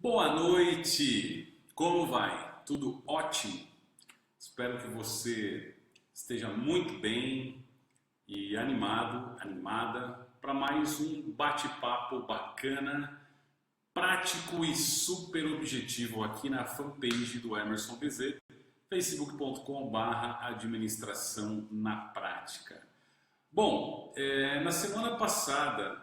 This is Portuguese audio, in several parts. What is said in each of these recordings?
Boa noite! Como vai? Tudo ótimo? Espero que você esteja muito bem e animado, animada para mais um bate-papo bacana, prático e super objetivo aqui na fanpage do Emerson Bezerra, facebook.com/administração na prática. Bom, na semana passada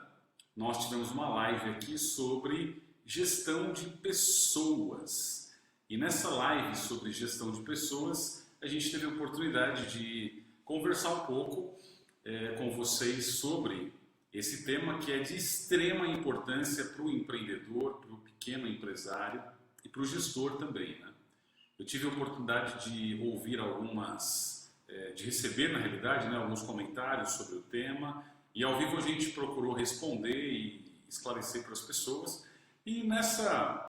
nós tivemos uma live aqui sobre gestão de pessoas. E nessa live sobre gestão de pessoas, a gente teve a oportunidade de conversar um pouco com vocês sobre esse tema que é de extrema importância para o empreendedor, para o pequeno empresário e para o gestor também, né? Eu tive a oportunidade de ouvir de receber na realidade, né, alguns comentários sobre o tema e ao vivo a gente procurou responder e esclarecer para as pessoas. E nessa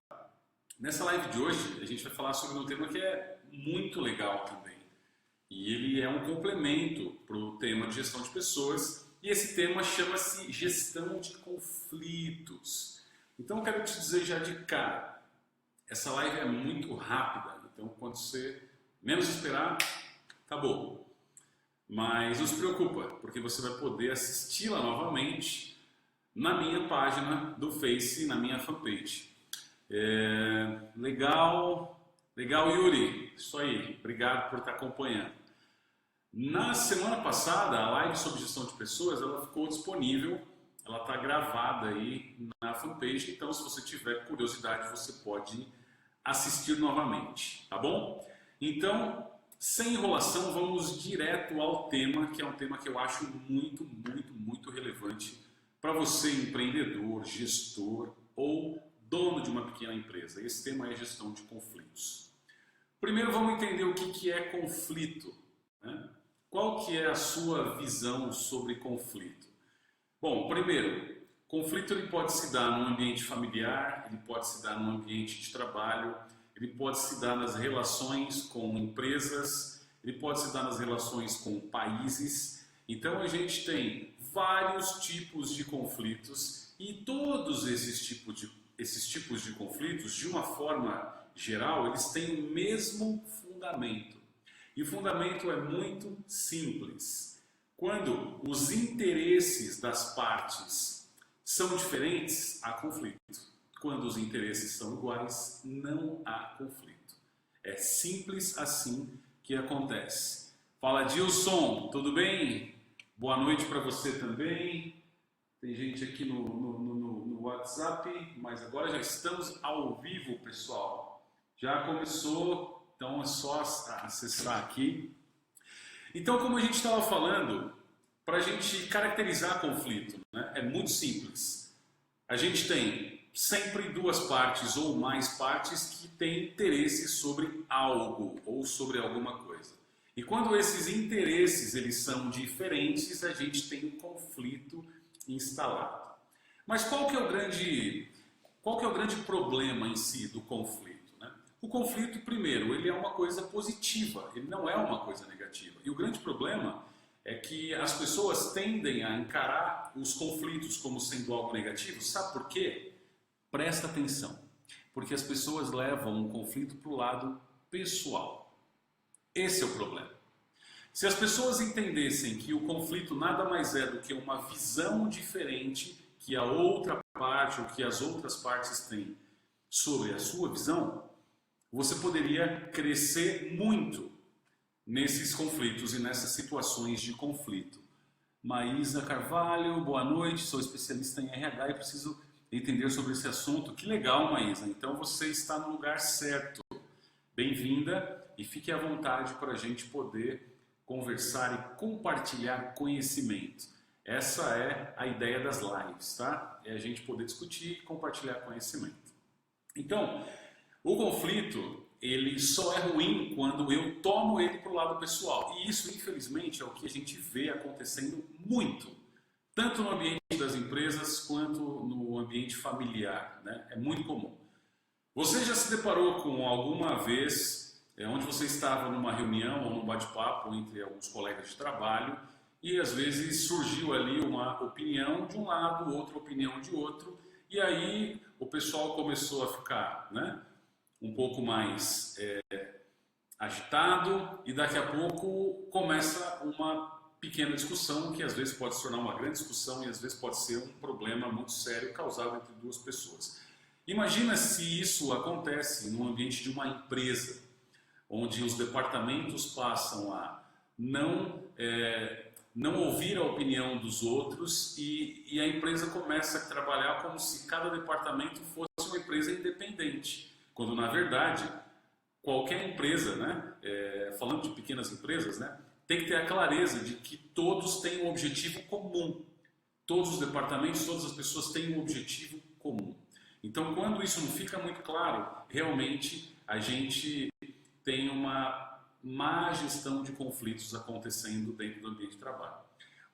live de hoje a gente vai falar sobre um tema que é muito legal também. E ele é um complemento para o tema de gestão de pessoas. E esse tema chama-se gestão de conflitos. Então eu quero te dizer já de cara, essa live é muito rápida. Então quando você menos esperar, acabou. Mas não se preocupa, porque você vai poder assisti-la novamente na minha página do Face, na minha fanpage. Legal, Yuri, isso aí, obrigado por estar acompanhando. Na semana passada, a live sobre gestão de pessoas, ela ficou disponível, ela está gravada aí na fanpage, então se você tiver curiosidade, você pode assistir novamente, tá bom? Então, sem enrolação, vamos direto ao tema, que é um tema que eu acho muito, muito, muito relevante para você, empreendedor, gestor ou dono de uma pequena empresa. Esse tema é gestão de conflitos. Primeiro vamos entender o que é conflito, né? Qual que é a sua visão sobre conflito? Bom, primeiro, conflito ele pode se dar no ambiente familiar, ele pode se dar no ambiente de trabalho, ele pode se dar nas relações com empresas, ele pode se dar nas relações com países. Então a gente tem vários tipos de conflitos e todos esses tipos de conflitos, de uma forma geral, eles têm o mesmo fundamento. E o fundamento é muito simples. Quando os interesses das partes são diferentes, há conflito. Quando os interesses são iguais, não há conflito. É simples assim que acontece. Fala, Dilson, tudo bem? Boa noite para você também. Tem gente aqui no WhatsApp, mas agora já estamos ao vivo, pessoal. Já começou, então é só acessar aqui. Então, como a gente estava falando, para a gente caracterizar conflito, né, é muito simples. A gente tem sempre duas partes ou mais partes que têm interesse sobre algo ou sobre alguma coisa. E quando esses interesses eles são diferentes, a gente tem um conflito instalado. Mas qual que é o grande problema em si do conflito, né? O conflito, primeiro, ele é uma coisa positiva, ele não é uma coisa negativa. E o grande problema é que as pessoas tendem a encarar os conflitos como sendo algo negativo. Sabe por quê? Presta atenção, porque as pessoas levam um conflito para o lado pessoal. Esse é o problema. Se as pessoas entendessem que o conflito nada mais é do que uma visão diferente que a outra parte ou que as outras partes têm sobre a sua visão, você poderia crescer muito nesses conflitos e nessas situações de conflito. Maísa Carvalho, boa noite, sou especialista em RH e preciso entender sobre esse assunto. Que legal, Maísa, então você está no lugar certo. Bem-vinda e fique à vontade para a gente poder conversar e compartilhar conhecimento. Essa é a ideia das lives, tá? É a gente poder discutir e compartilhar conhecimento. Então, o conflito, ele só é ruim quando eu tomo ele para o lado pessoal. E isso, infelizmente, é o que a gente vê acontecendo muito, tanto no ambiente das empresas quanto no ambiente familiar, né? É muito comum. Você já se deparou com alguma vez onde você estava numa reunião ou num bate-papo entre alguns colegas de trabalho e às vezes surgiu ali uma opinião de um lado, outra opinião de outro, e aí o pessoal começou a ficar, né, um pouco mais agitado e daqui a pouco começa uma pequena discussão que às vezes pode se tornar uma grande discussão e às vezes pode ser um problema muito sério causado entre duas pessoas. Imagina se isso acontece no ambiente de uma empresa, onde os departamentos passam a não ouvir a opinião dos outros e a empresa começa a trabalhar como se cada departamento fosse uma empresa independente, quando na verdade qualquer empresa, né, falando de pequenas empresas, né, tem que ter a clareza de que todos têm um objetivo comum. Todos os departamentos, todas as pessoas têm um objetivo comum. Então, quando isso não fica muito claro, realmente a gente tem uma má gestão de conflitos acontecendo dentro do ambiente de trabalho.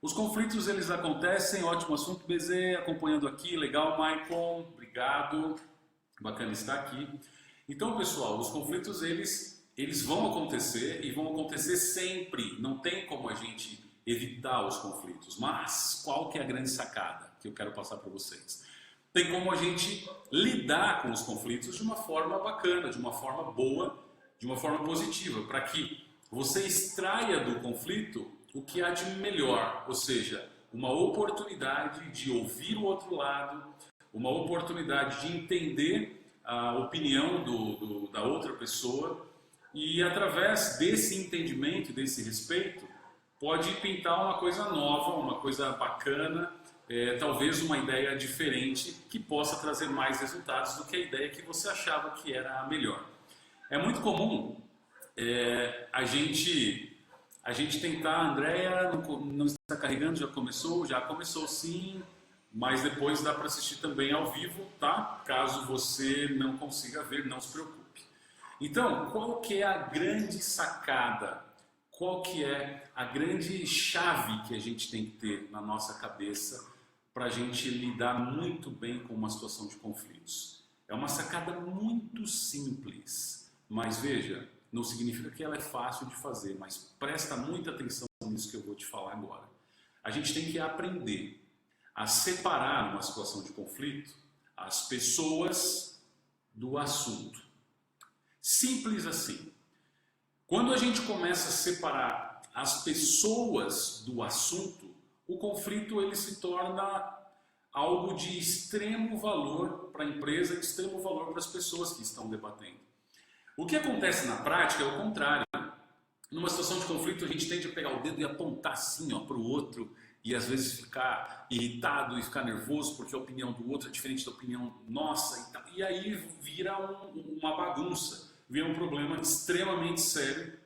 Os conflitos, eles acontecem, ótimo assunto, BZ, acompanhando aqui, legal, Maicon, obrigado, bacana estar aqui. Então, pessoal, os conflitos, eles vão acontecer e vão acontecer sempre, não tem como a gente evitar os conflitos, mas qual que é a grande sacada que eu quero passar para vocês? Tem como a gente lidar com os conflitos de uma forma bacana, de uma forma boa, de uma forma positiva, para que você extraia do conflito o que há de melhor, ou seja, uma oportunidade de ouvir o outro lado, uma oportunidade de entender a opinião da outra pessoa e através desse entendimento, desse respeito, pode pintar uma coisa nova, uma coisa bacana, talvez uma ideia diferente que possa trazer mais resultados do que a ideia que você achava que era a melhor. É muito comum a gente tentar, a Andrea não está carregando, já começou sim, mas depois dá para assistir também ao vivo, tá? Caso você não consiga ver, não se preocupe. Então, qual que é a grande sacada? Qual que é a grande chave que a gente tem que ter na nossa cabeça para a gente lidar muito bem com uma situação de conflitos? É uma sacada muito simples, mas veja, não significa que ela é fácil de fazer, mas presta muita atenção nisso que eu vou te falar agora. A gente tem que aprender a separar numa situação de conflito as pessoas do assunto. Simples assim. Quando a gente começa a separar as pessoas do assunto, o conflito ele se torna algo de extremo valor para a empresa, de extremo valor para as pessoas que estão debatendo. O que acontece na prática é o contrário. Numa situação de conflito, a gente tende a pegar o dedo e apontar assim para o outro e às vezes ficar irritado e ficar nervoso porque a opinião do outro é diferente da opinião nossa. E aí vira uma bagunça, vira um problema extremamente sério.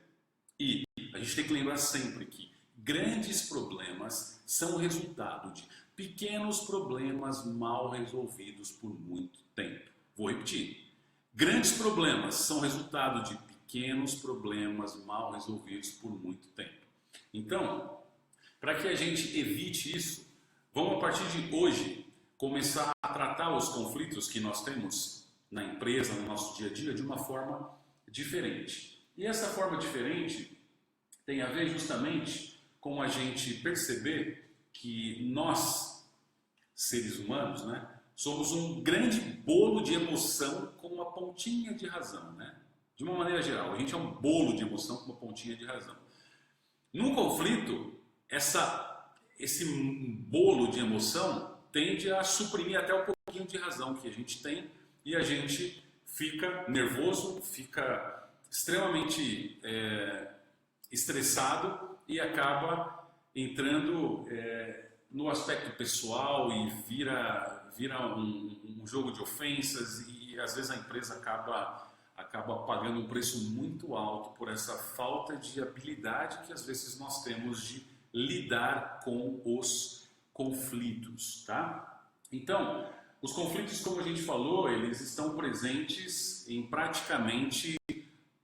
E a gente tem que lembrar sempre que grandes problemas são resultado de pequenos problemas mal resolvidos por muito tempo. Vou repetir. Grandes problemas são resultado de pequenos problemas mal resolvidos por muito tempo. Então, para que a gente evite isso, vamos a partir de hoje começar a tratar os conflitos que nós temos na empresa, no nosso dia a dia, de uma forma diferente. E essa forma diferente tem a ver justamente com a gente perceber que nós, seres humanos, né, somos um grande bolo de emoção com uma pontinha de razão, né? De uma maneira geral, a gente é um bolo de emoção com uma pontinha de razão. Num conflito, esse bolo de emoção tende a suprimir até o pouquinho de razão que a gente tem e a gente fica nervoso, fica extremamente estressado e acaba entrando no aspecto pessoal e vira um jogo de ofensas e às vezes a empresa acaba pagando um preço muito alto por essa falta de habilidade que às vezes nós temos de lidar com os conflitos, tá? Então, os conflitos, como a gente falou, eles estão presentes em praticamente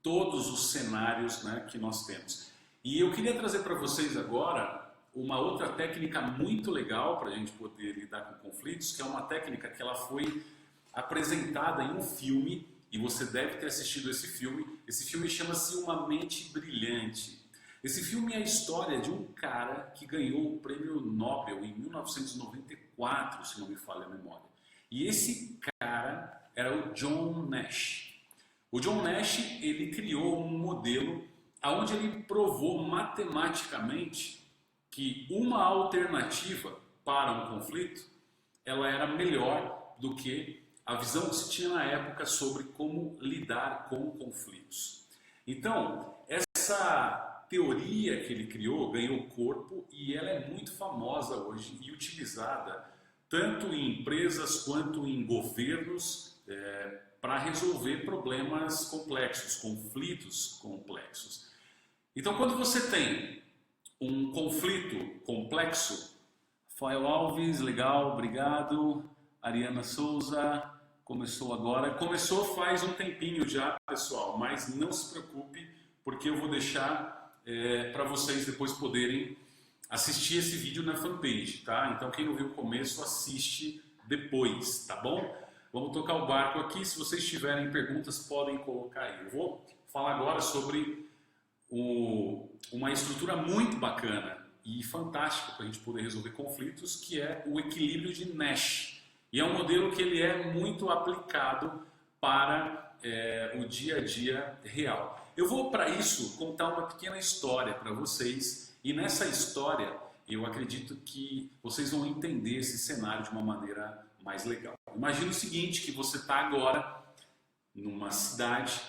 todos os cenários, né, que nós temos. E eu queria trazer para vocês agora uma outra técnica muito legal para a gente poder lidar com conflitos, que é uma técnica que ela foi apresentada em um filme, e você deve ter assistido esse filme. Esse filme chama-se Uma Mente Brilhante. Esse filme é a história de um cara que ganhou o prêmio Nobel em 1994, se não me falha a memória. E esse cara era o John Nash. O John Nash, ele criou um modelo onde ele provou matematicamente que uma alternativa para um conflito, ela era melhor do que a visão que se tinha na época sobre como lidar com conflitos. Então, essa teoria que ele criou ganhou corpo e ela é muito famosa hoje e utilizada tanto em empresas quanto em governos para resolver problemas complexos, conflitos complexos. Então, quando você tem um conflito complexo, Rafael Alves, legal, obrigado. Ariana Souza, começou agora. Começou faz um tempinho já, pessoal, mas não se preocupe, porque eu vou deixar para vocês depois poderem assistir esse vídeo na fanpage, tá? Então, quem não viu o começo, assiste depois, tá bom? Vamos tocar o barco aqui. Se vocês tiverem perguntas, podem colocar aí. Eu vou falar agora sobre uma estrutura muito bacana e fantástica para a gente poder resolver conflitos, que é o equilíbrio de Nash. E é um modelo que ele é muito aplicado para o dia a dia real. Eu vou, para isso, contar uma pequena história para vocês, e nessa história eu acredito que vocês vão entender esse cenário de uma maneira mais legal. Imagina o seguinte, que você está agora numa cidade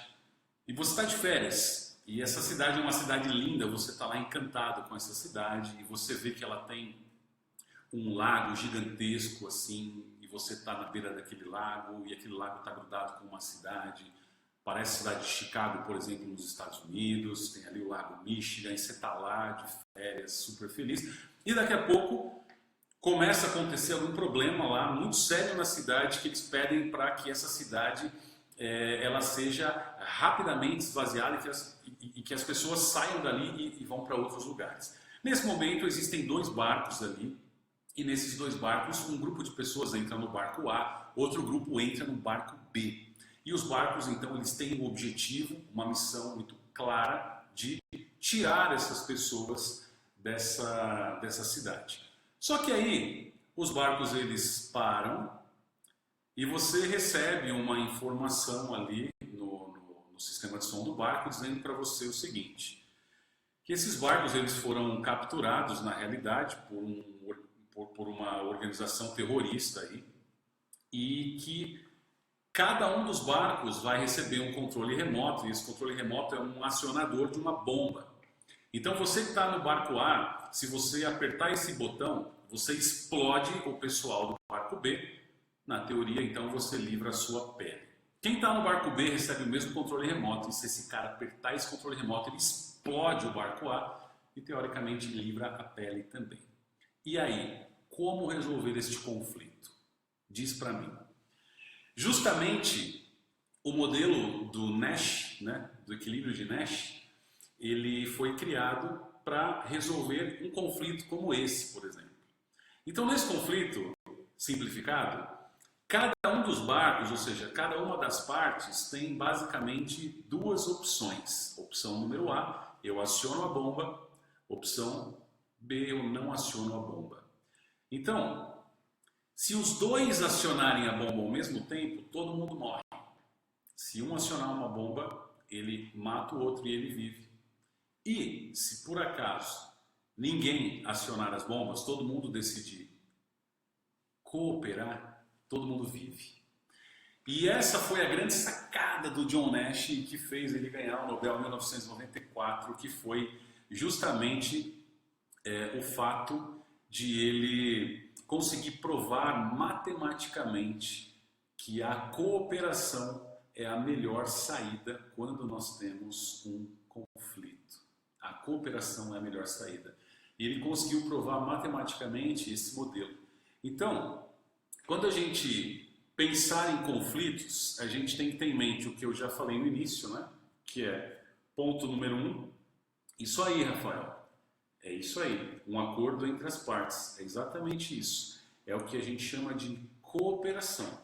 e você está de férias. E essa cidade é uma cidade linda, você está lá encantado com essa cidade e você vê que ela tem um lago gigantesco assim, e você está na beira daquele lago e aquele lago está grudado com uma cidade. Parece a cidade de Chicago, por exemplo, nos Estados Unidos, tem ali o lago Michigan, e você está lá de férias, super feliz. E daqui a pouco começa a acontecer algum problema lá, muito sério na cidade, que eles pedem para que essa cidade ela seja rapidamente esvaziada e que as pessoas saiam dali e vão para outros lugares. Nesse momento existem dois barcos ali, e nesses dois barcos um grupo de pessoas entra no barco A, outro grupo entra no barco B. E os barcos então eles têm um objetivo, uma missão muito clara de tirar essas pessoas dessa cidade. Só que aí os barcos eles param e você recebe uma informação ali no sistema de som do barco dizendo para você o seguinte, que esses barcos eles foram capturados na realidade por uma organização terrorista aí, e que cada um dos barcos vai receber um controle remoto, e esse controle remoto é um acionador de uma bomba. Então você que está no barco A, se você apertar esse botão, você explode o pessoal do barco B. Na teoria, então, você livra a sua pele. Quem está no barco B recebe o mesmo controle remoto, e se esse cara apertar esse controle remoto, ele explode o barco A e, teoricamente, livra a pele também. E aí, como resolver este conflito? Diz para mim. Justamente, o modelo do Nash, né, do equilíbrio de Nash, ele foi criado para resolver um conflito como esse, por exemplo. Então, nesse conflito simplificado, cada um dos barcos, ou seja, cada uma das partes tem basicamente duas opções. Opção número A, eu aciono a bomba. Opção B, eu não aciono a bomba. Então, se os dois acionarem a bomba ao mesmo tempo, todo mundo morre. Se um acionar uma bomba, ele mata o outro e ele vive. E se por acaso ninguém acionar as bombas, todo mundo decidir cooperar, todo mundo vive. E essa foi a grande sacada do John Nash que fez ele ganhar o Nobel em 1994, que foi justamente o fato de ele conseguir provar matematicamente que a cooperação é a melhor saída quando nós temos um conflito. A cooperação é a melhor saída. E ele conseguiu provar matematicamente esse modelo. Então, quando a gente pensar em conflitos, a gente tem que ter em mente o que eu já falei no início, né? Que é ponto número 1. Isso aí, Rafael. É isso aí. Um acordo entre as partes. É exatamente isso. É o que a gente chama de cooperação.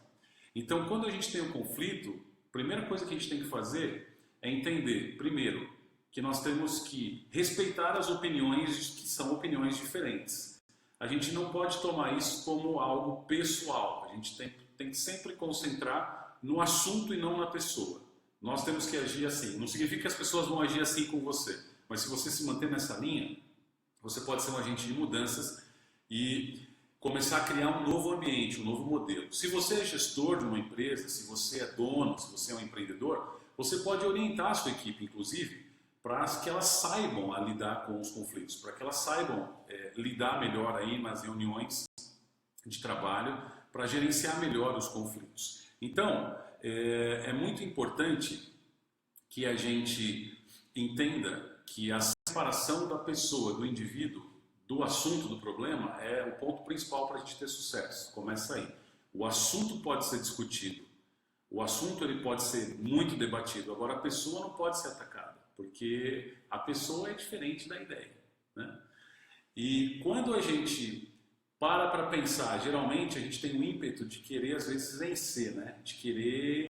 Então, quando a gente tem um conflito, a primeira coisa que a gente tem que fazer é entender, primeiro, que nós temos que respeitar as opiniões que são opiniões diferentes. A gente não pode tomar isso como algo pessoal. A gente tem que sempre concentrar no assunto e não na pessoa. Nós temos que agir assim. Não significa que as pessoas vão agir assim com você, mas se você se manter nessa linha, você pode ser um agente de mudanças e começar a criar um novo ambiente, um novo modelo. Se você é gestor de uma empresa, se você é dono, se você é um empreendedor, você pode orientar a sua equipe, inclusive, para que elas saibam a lidar com os conflitos, para que elas saibam lidar melhor aí nas reuniões de trabalho, para gerenciar melhor os conflitos. Então, é muito importante que a gente entenda que a separação da pessoa, do indivíduo, do assunto do problema é o ponto principal para a gente ter sucesso. Começa aí. O assunto pode ser discutido, o assunto ele pode ser muito debatido, agora a pessoa não pode ser atacada, porque a pessoa é diferente da ideia, né? E quando a gente para pensar, geralmente a gente tem o ímpeto de querer às vezes vencer, né? De querer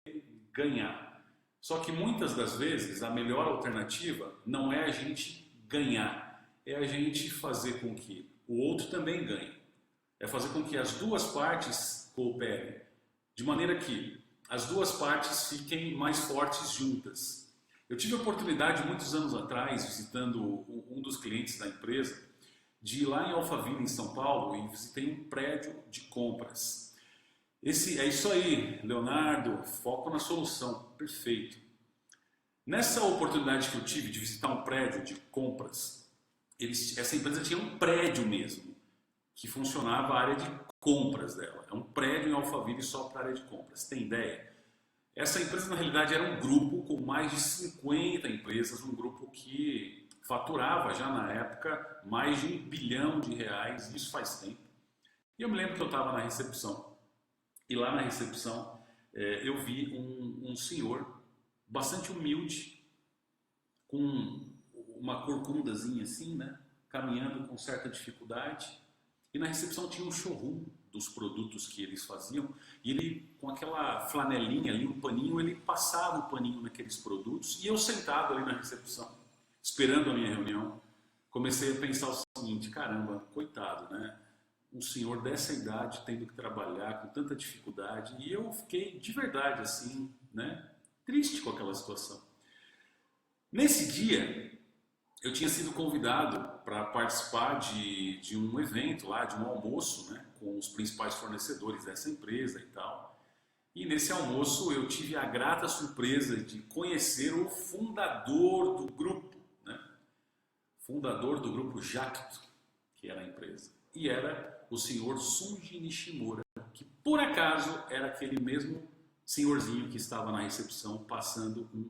ganhar. Só que muitas das vezes a melhor alternativa não é a gente ganhar, é a gente fazer com que o outro também ganhe. É fazer com que as duas partes cooperem, de maneira que as duas partes fiquem mais fortes juntas. Eu tive a oportunidade, muitos anos atrás, visitando um dos clientes da empresa, de ir lá em Alphaville, em São Paulo, e visitei um prédio de compras. É isso aí, Leonardo, foco na solução, perfeito. Nessa oportunidade que eu tive de visitar um prédio de compras, essa empresa tinha um prédio mesmo, que funcionava a área de compras dela. É um prédio em Alphaville só para a área de compras. Tem ideia? Essa empresa, na realidade, era um grupo com mais de 50 empresas, um grupo que faturava já na época mais de R$ 1 bilhão, isso faz tempo. E eu me lembro que eu estava na recepção, e lá na recepção eu vi um senhor bastante humilde, com uma corcundazinha assim, né? Caminhando com certa dificuldade. E na recepção tinha um showroom dos produtos que eles faziam. E ele, com aquela flanelinha ali, um paninho, ele passava o paninho naqueles produtos. E eu sentado ali na recepção, esperando a minha reunião, comecei a pensar o seguinte: caramba, coitado, né? Um senhor dessa idade tendo que trabalhar com tanta dificuldade. E eu fiquei de verdade assim, né? Triste com aquela situação. Nesse dia, eu tinha sido convidado para participar de um evento lá, de um almoço, né, com os principais fornecedores dessa empresa e tal. E nesse almoço eu tive a grata surpresa de conhecer o fundador do grupo, né, fundador do grupo Jacto, que era a empresa. E era o senhor Sunji Nishimura, que por acaso era aquele mesmo senhorzinho que estava na recepção passando um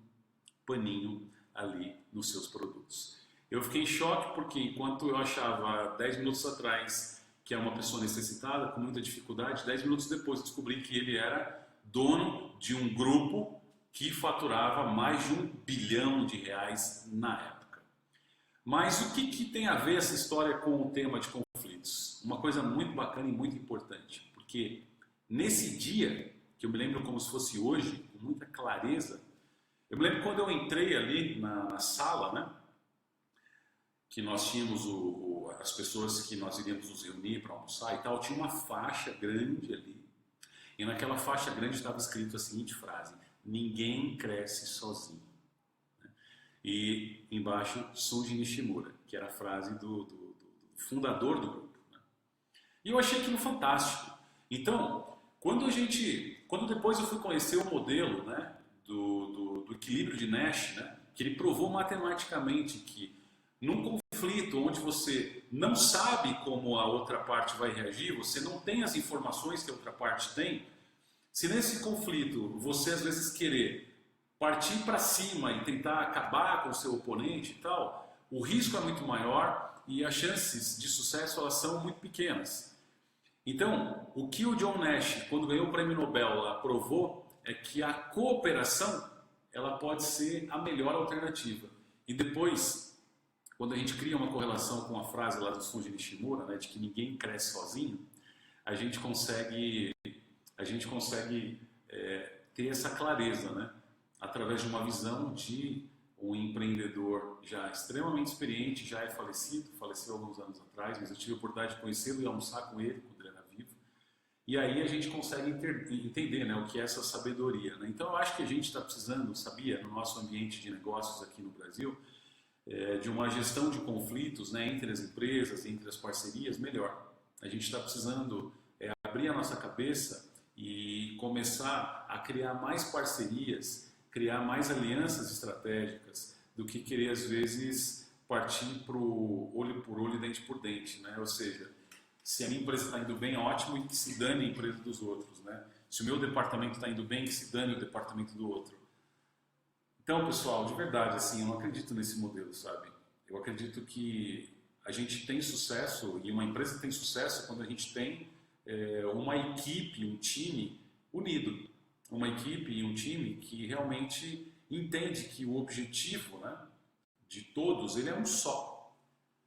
paninho ali nos seus produtos. Eu fiquei em choque porque enquanto eu achava 10 minutos atrás que era uma pessoa necessitada, com muita dificuldade, 10 minutos depois eu descobri que ele era dono de um grupo que faturava mais de R$ 1 bilhão na época. Mas o que tem a ver essa história com o tema de conflitos? Uma coisa muito bacana e muito importante, porque nesse dia, que eu me lembro como se fosse hoje, com muita clareza, eu me lembro quando eu entrei ali na sala, né, que nós tínhamos as pessoas que nós iríamos nos reunir para almoçar e tal, tinha uma faixa grande ali, e naquela faixa grande estava escrito a seguinte frase: ninguém cresce sozinho. E embaixo, Sunji Nishimura, que era a frase do fundador do grupo, né? E eu achei aquilo fantástico. Então, quando depois eu fui conhecer o modelo, né, do equilíbrio de Nash, né, que ele provou matematicamente que num conflito onde você não sabe como a outra parte vai reagir, você não tem as informações que a outra parte tem, se nesse conflito você às vezes querer partir para cima e tentar acabar com o seu oponente e tal, o risco é muito maior e as chances de sucesso elas são muito pequenas. Então, o que o John Nash, quando ganhou o prêmio Nobel, provou é que a cooperação ela pode ser a melhor alternativa. E depois, quando a gente cria uma correlação com a frase lá do Sunji Nishimura, né, de que ninguém cresce sozinho, a gente consegue ter essa clareza, né, através de uma visão de um empreendedor já extremamente experiente, já é falecido, faleceu alguns anos atrás, mas eu tive a oportunidade de conhecê-lo e almoçar com ele quando ele era vivo. E aí a gente consegue entender, né, o que é essa sabedoria, né? Então eu acho que a gente está precisando, sabia, no nosso ambiente de negócios aqui no Brasil, de uma gestão de conflitos, né, entre as empresas, entre as parcerias, melhor. A gente está precisando abrir a nossa cabeça e começar a criar mais parcerias, criar mais alianças estratégicas, do que querer, às vezes, partir para o olho por olho, dente por dente, né? Ou seja, se a minha empresa está indo bem, ótimo, e que se dane a empresa dos outros, né? Se o meu departamento está indo bem, que se dane o departamento do outro. Então, pessoal, de verdade, assim, eu não acredito nesse modelo, sabe? Eu acredito que a gente tem sucesso, e uma empresa tem sucesso quando a gente tem uma equipe, um time unido. Uma equipe e um time que realmente entende que o objetivo, né, de todos, ele é um só.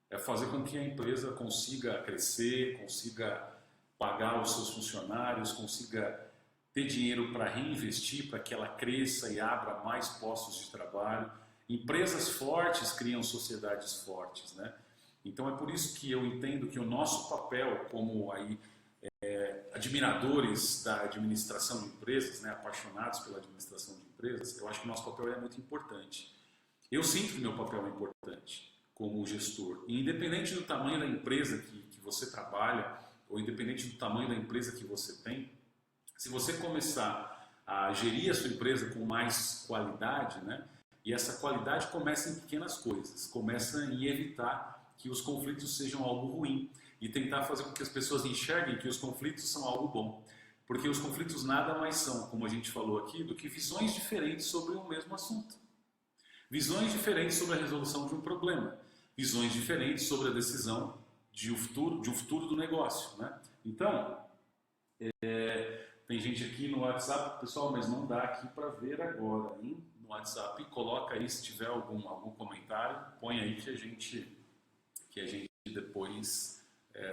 É fazer com que a empresa consiga crescer, consiga pagar os seus funcionários, consiga ter dinheiro para reinvestir, para que ela cresça e abra mais postos de trabalho. Empresas fortes criam sociedades fortes, né? Então é por isso que eu entendo que o nosso papel como aí admiradores da administração de empresas, né, apaixonados pela administração de empresas, eu acho que o nosso papel é muito importante. Eu sinto que meu papel é importante como gestor. E independente do tamanho da empresa que você trabalha, ou independente do tamanho da empresa que você tem, se você começar a gerir a sua empresa com mais qualidade, né, e essa qualidade começa em pequenas coisas, começa em evitar que os conflitos sejam algo ruim e tentar fazer com que as pessoas enxerguem que os conflitos são algo bom. Porque os conflitos nada mais são, como a gente falou aqui, do que visões diferentes sobre o mesmo assunto. Visões diferentes sobre a resolução de um problema. Visões diferentes sobre a decisão de um futuro do negócio, né? Então, tem gente aqui no WhatsApp, pessoal, mas não dá aqui para ver agora, hein? No WhatsApp, coloca aí se tiver algum comentário, põe aí que a gente depois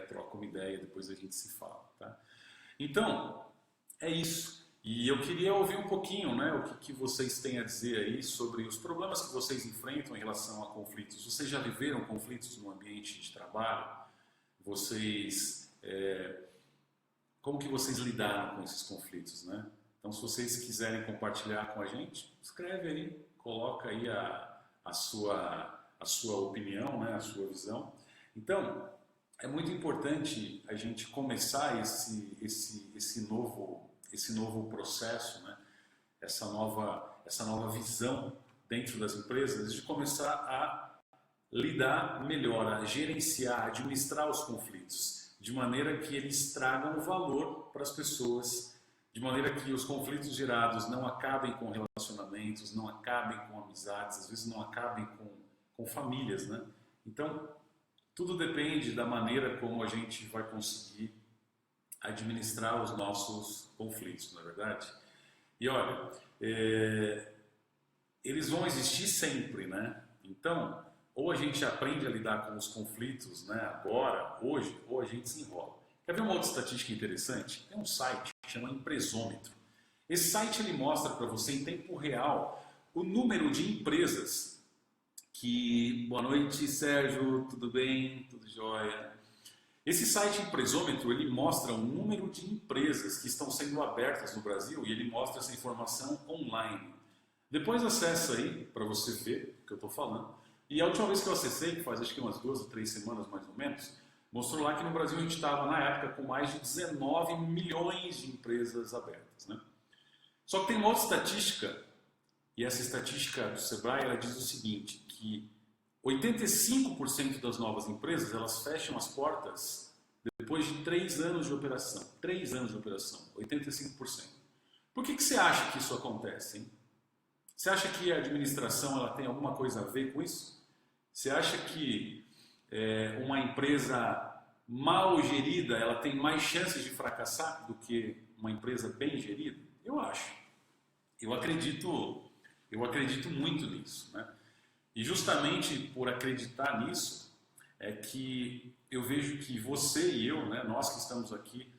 troca uma ideia, depois a gente se fala, tá? Então, é isso. E eu queria ouvir um pouquinho, né, o que vocês têm a dizer aí sobre os problemas que vocês enfrentam em relação a conflitos. Vocês já viveram conflitos no ambiente de trabalho? Vocês, como que vocês lidaram com esses conflitos, né? Então, se vocês quiserem compartilhar com a gente, escreve aí, coloca aí a sua opinião, né, a sua visão. Então, é muito importante a gente começar esse novo processo, né? essa nova visão dentro das empresas, de começar a lidar melhor, a gerenciar, a administrar os conflitos, de maneira que eles tragam valor para as pessoas, de maneira que os conflitos gerados não acabem com relacionamentos, não acabem com amizades, às vezes não acabem com famílias, né? Então, tudo depende da maneira como a gente vai conseguir administrar os nossos conflitos, não é verdade? E olha, eles vão existir sempre, né? Então, ou a gente aprende a lidar com os conflitos, né, agora, hoje, ou a gente se enrola. Quer ver uma outra estatística interessante? Tem um site que chama Empresômetro. Esse site ele mostra para você em tempo real o número de empresas que... Boa noite, Sérgio, tudo bem? Tudo jóia? Esse site Empresômetro, ele mostra o número de empresas que estão sendo abertas no Brasil e ele mostra essa informação online. Depois acessa aí para você ver o que eu estou falando. E a última vez que eu acessei, que faz acho que umas 2 ou 3 semanas mais ou menos, mostrou lá que no Brasil a gente estava na época com mais de 19 milhões de empresas abertas, né? Só que tem uma outra estatística, e essa estatística do Sebrae ela diz o seguinte, que 85% das novas empresas elas fecham as portas depois de 3 anos de operação. 3 anos de operação, 85%. Por que você acha que isso acontece, hein? Você acha que a administração ela tem alguma coisa a ver com isso? Você acha que uma empresa mal gerida ela tem mais chances de fracassar do que uma empresa bem gerida? Eu acho. Eu acredito muito nisso, né? E justamente por acreditar nisso é que eu vejo que você e eu, né, nós que estamos aqui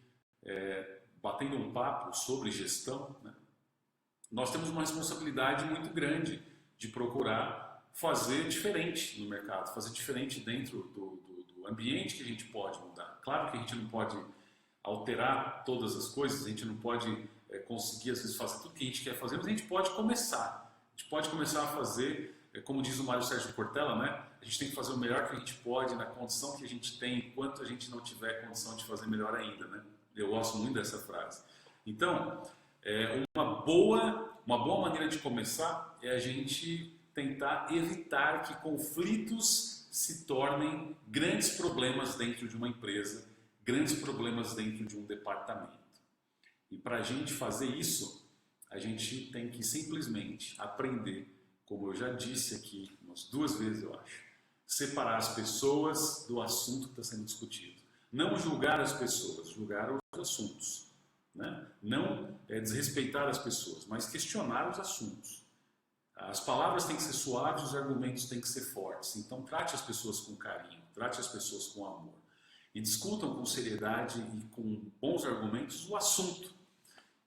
batendo um papo sobre gestão, né, nós temos uma responsabilidade muito grande de procurar fazer diferente no mercado, fazer diferente dentro do ambiente que a gente pode mudar. Claro que a gente não pode alterar todas as coisas, a gente não pode conseguir às vezes fazer tudo que a gente quer fazer, mas a gente pode começar. A gente pode começar a fazer, como diz o Mário Sérgio Cortella, né? A gente tem que fazer o melhor que a gente pode na condição que a gente tem, enquanto a gente não tiver condição de fazer melhor ainda, né? Eu gosto muito dessa frase. Então, uma boa maneira de começar é a gente tentar evitar que conflitos se tornem grandes problemas dentro de uma empresa, grandes problemas dentro de um departamento. E para a gente fazer isso, a gente tem que simplesmente aprender, como eu já disse aqui umas 2 vezes, eu acho, separar as pessoas do assunto que está sendo discutido. Não julgar as pessoas, julgar os assuntos. Né? Não desrespeitar as pessoas, mas questionar os assuntos. As palavras têm que ser suaves, os argumentos têm que ser fortes. Então trate as pessoas com carinho, trate as pessoas com amor. E discutam com seriedade e com bons argumentos o assunto,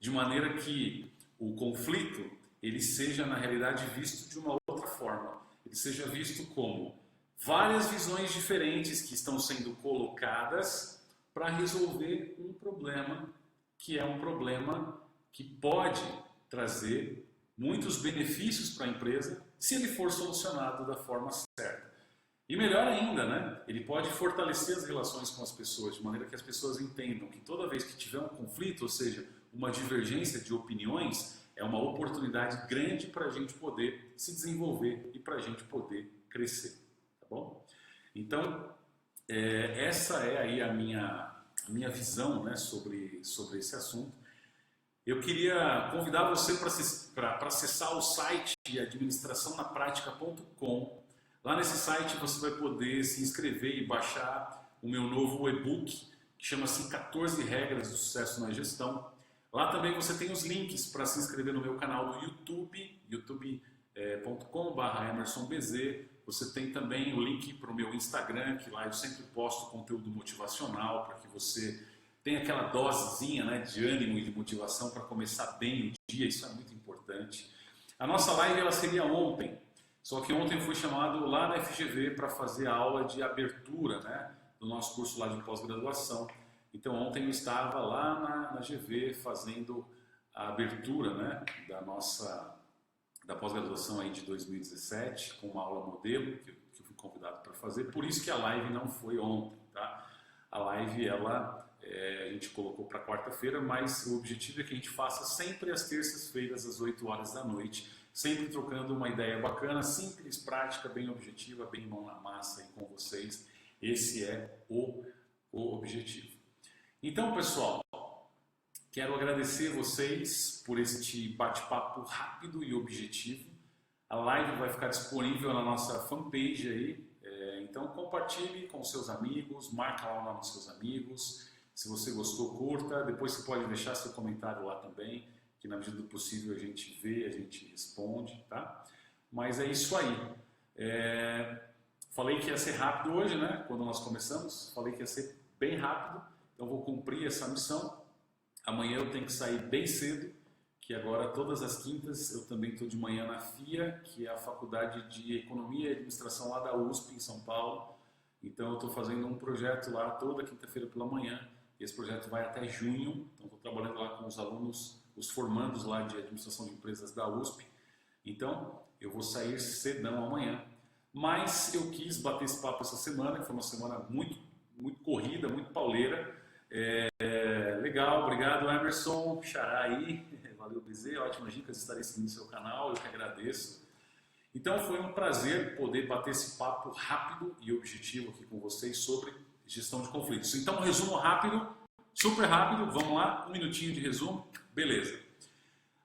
de maneira que o conflito ele seja na realidade visto de uma outra forma. Ele seja visto como várias visões diferentes que estão sendo colocadas para resolver um problema que é um problema que pode trazer muitos benefícios para a empresa se ele for solucionado da forma certa. E melhor ainda, né? Ele pode fortalecer as relações com as pessoas, de maneira que as pessoas entendam que toda vez que tiver um conflito, ou seja, uma divergência de opiniões, é uma oportunidade grande para a gente poder se desenvolver e para a gente poder crescer, tá bom? Então, essa é aí a minha visão, né, sobre esse assunto. Eu queria convidar você para acessar o site administraçãonaprática.com. Lá nesse site você vai poder se inscrever e baixar o meu novo e-book, que chama-se 14 Regras do Sucesso na Gestão. Lá também você tem os links para se inscrever no meu canal do YouTube, youtube.com/emersonbz. Você tem também o link para o meu Instagram, que lá eu sempre posto conteúdo motivacional para que você tenha aquela dosezinha, né, de ânimo e de motivação para começar bem o dia. Isso é muito importante. A nossa live ela seria ontem, só que ontem eu fui chamado lá na FGV para fazer a aula de abertura, né, do nosso curso lá de pós-graduação. Então ontem eu estava lá na GV fazendo a abertura, né, da pós-graduação aí de 2017, com uma aula modelo que eu fui convidado para fazer. Por isso que a live não foi ontem, tá? A live a gente colocou para quarta-feira, mas o objetivo é que a gente faça sempre às terças-feiras às 8 horas da noite, sempre trocando uma ideia bacana, simples, prática, bem objetiva, bem mão na massa aí com vocês. Esse é o objetivo. Então, pessoal, quero agradecer vocês por este bate-papo rápido e objetivo. A live vai ficar disponível na nossa fanpage aí, então compartilhe com seus amigos, marca lá o nome dos seus amigos. Se você gostou, curta. Depois você pode deixar seu comentário lá também, que na medida do possível a gente vê, a gente responde, tá? Mas é isso aí. Falei que ia ser rápido hoje, né? Quando nós começamos, falei que ia ser bem rápido. Então vou cumprir essa missão. Amanhã eu tenho que sair bem cedo, que agora todas as quintas eu também estou de manhã na FIA, que é a Faculdade de Economia e Administração lá da USP, em São Paulo. Então eu estou fazendo um projeto lá toda quinta-feira pela manhã. Esse projeto vai até junho, então estou trabalhando lá com os alunos, os formandos lá de Administração de Empresas da USP. Então eu vou sair cedão amanhã. Mas eu quis bater esse papo essa semana, que foi uma semana muito corrida, muito pauleira. Legal, obrigado Emerson, Xará aí, valeu BZ, ótimas dicas, estarei seguindo seu canal, eu que agradeço. Então foi um prazer poder bater esse papo rápido e objetivo aqui com vocês sobre gestão de conflitos. Então um resumo rápido, super rápido, vamos lá, 1 minutinho de resumo, beleza.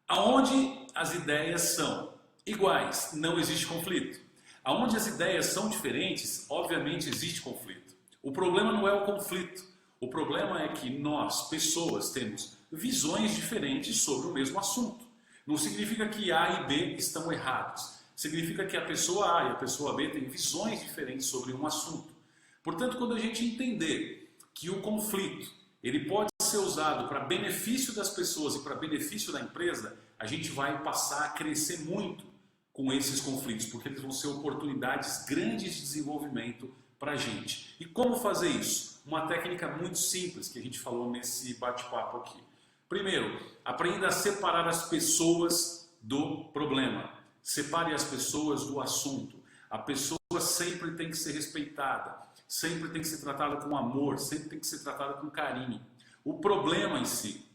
Aonde as ideias são iguais, não existe conflito. Aonde as ideias são diferentes, obviamente existe conflito. O problema não é o conflito. O problema é que nós, pessoas, temos visões diferentes sobre o mesmo assunto. Não significa que A e B estão errados. Significa que a pessoa A e a pessoa B têm visões diferentes sobre um assunto. Portanto, quando a gente entender que o conflito ele pode ser usado para benefício das pessoas e para benefício da empresa, a gente vai passar a crescer muito com esses conflitos, porque eles vão ser oportunidades grandes de desenvolvimento para a gente. E como fazer isso? Uma técnica muito simples que a gente falou nesse bate-papo aqui. Primeiro, aprenda a separar as pessoas do problema. Separe as pessoas do assunto. A pessoa sempre tem que ser respeitada, sempre tem que ser tratada com amor, sempre tem que ser tratada com carinho. O problema em si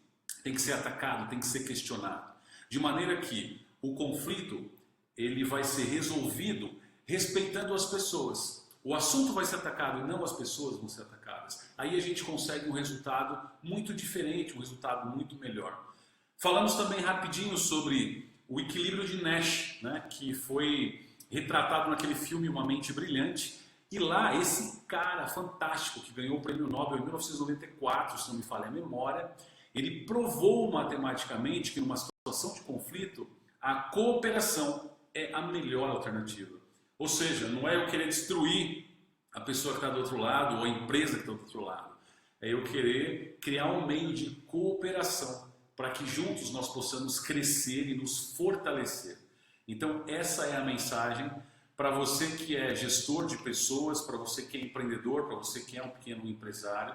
tem que ser atacado, tem que ser questionado. De maneira que o conflito ele vai ser resolvido respeitando as pessoas. O assunto vai ser atacado e não as pessoas vão ser atacadas. Aí a gente consegue um resultado muito diferente, um resultado muito melhor. Falamos também rapidinho sobre o equilíbrio de Nash, né, que foi retratado naquele filme Uma Mente Brilhante. E lá, esse cara fantástico que ganhou o prêmio Nobel em 1994, se não me falha a memória, ele provou matematicamente que numa situação de conflito, a cooperação é a melhor alternativa. Ou seja, não é eu querer destruir a pessoa que está do outro lado ou a empresa que está do outro lado. É eu querer criar um meio de cooperação para que juntos nós possamos crescer e nos fortalecer. Então essa é a mensagem para você que é gestor de pessoas, para você que é empreendedor, para você que é um pequeno empresário.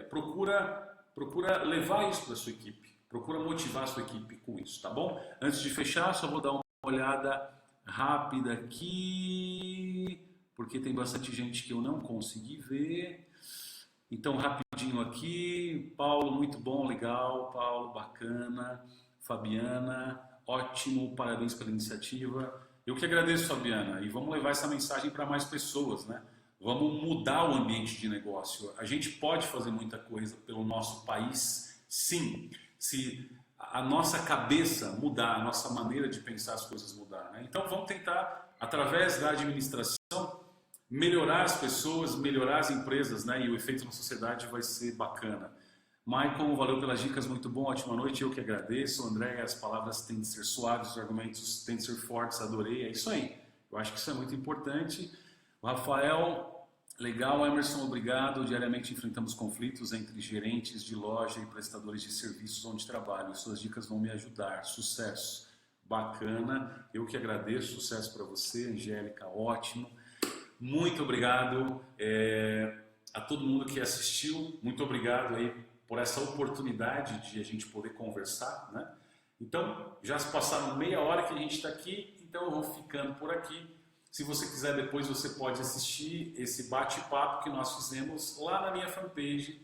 Procura levar isso para a sua equipe, procura motivar a sua equipe com isso, tá bom? Antes de fechar, só vou dar uma olhada rápida aqui, porque tem bastante gente que eu não consegui ver. Então, rapidinho aqui. Paulo, muito bom, legal. Paulo, bacana. Fabiana, ótimo, parabéns pela iniciativa. Eu que agradeço, Fabiana, e vamos levar essa mensagem para mais pessoas, né? Vamos mudar o ambiente de negócio. A gente pode fazer muita coisa pelo nosso país, sim, se a nossa cabeça mudar, a nossa maneira de pensar as coisas mudar, né? Então vamos tentar, através da administração, melhorar as pessoas, melhorar as empresas, né? E o efeito na sociedade vai ser bacana. Maicon, valeu pelas dicas, muito bom, ótima noite, eu que agradeço. André, as palavras têm de ser suaves, os argumentos têm de ser fortes, adorei, é isso aí. Eu acho que isso é muito importante. O Rafael, legal, Emerson, obrigado. Diariamente enfrentamos conflitos entre gerentes de loja e prestadores de serviços onde trabalho. Suas dicas vão me ajudar. Sucesso. Bacana. Eu que agradeço. Sucesso para você, Angélica. Ótimo. Muito obrigado a todo mundo que assistiu. Muito obrigado aí por essa oportunidade de a gente poder conversar, né? Então, já se passaram meia hora que a gente está aqui, então eu vou ficando por aqui. Se você quiser depois, você pode assistir esse bate-papo que nós fizemos lá na minha fanpage